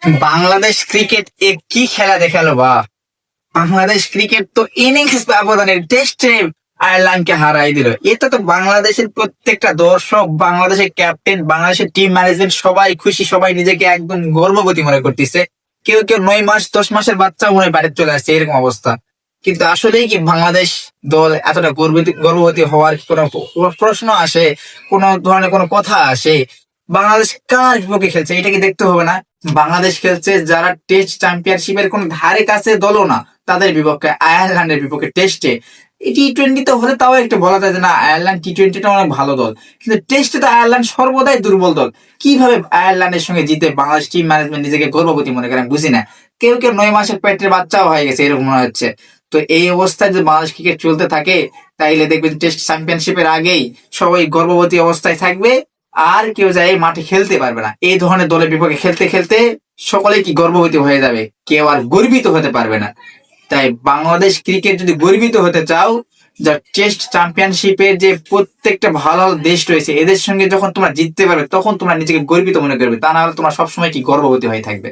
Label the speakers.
Speaker 1: Bangladesh cricket কি খেলা দেখালো বা! বাংলাদেশ ক্রিকেট তো ইনিংস ব্যবধানে টেস্টে আয়ারল্যান্ডকে হারাই দিল। এটা তো বাংলাদেশের প্রত্যেকটা দর্শক, বাংলাদেশের ক্যাপ্টেন, বাংলাদেশের টিম ম্যানেজমেন্ট সবাই খুশি, সবাই নিজেকে একদম গর্ববতী মনে করতেছে। কেউ কেউ 9 মাস 10 মাসের বাচ্চা মনে হয় বাড়িতে চলে আসছে, এরকম অবস্থা। কিন্তু আসলেই কি বাংলাদেশ দল এতটা গর্ববতী হওয়ার কি কোনো প্রশ্ন আসে? কোনো ধরনের কোনো কথা আসে? বাংলাদেশ কার বিপক্ষে খেলছে এটা কি দেখতে হবে না? বাংলাদেশ খেলছে যারা টেস্ট চ্যাম্পিয়নশিপের কোনো ধারে কাছে দলও না, তাদের বিপক্ষে, আয়ারল্যান্ডের বিপক্ষে টেস্টে। টি-20 হলে তাও একটু বলা যায় যে না, আয়ারল্যান্ড টি-20টা অনেক ভালো দল, কিন্তু টেস্টে তো আয়ারল্যান্ড সর্বদাই দুর্বল দল। কিভাবে আয়ারল্যান্ডের সঙ্গে জিতে বাংলাদেশ টিম ম্যানেজমেন্ট নিজেকে গর্ববতী মনে করে আমি বুঝি না। কেউ কেউ 9 মাসের পেটের বাচ্চাও হয়ে গেছে এরকম মনে হচ্ছে। তো এই অবস্থায় যদি বাংলাদেশ ক্রিকেট চলতে থাকে, তাইলে দেখবেন টেস্ট চ্যাম্পিয়নশিপের আগেই সবাই গর্ভবতী অবস্থায় থাকবে, আর কেউ যায় মাঠে খেলতে পারবে না। এই ধরনের দলের বিপক্ষে খেলতে খেলতে সকলেই কি গর্ভবতী হয়ে যাবে, কেউ আর গর্বিত হতে পারবে না। তাই বাংলাদেশ ক্রিকেট যদি গর্বিত হতে চাও, যা টেস্ট চ্যাম্পিয়নশিপের যে প্রত্যেকটা ভালো ভালো দেশ রয়েছে এদের সঙ্গে যখন তোমরা জিততে পারবে, তখন তোমরা নিজেকে গর্বিত মনে করবে, তা না হলে তোমরা সবসময় কি গর্ভবতী হয়ে থাকবে।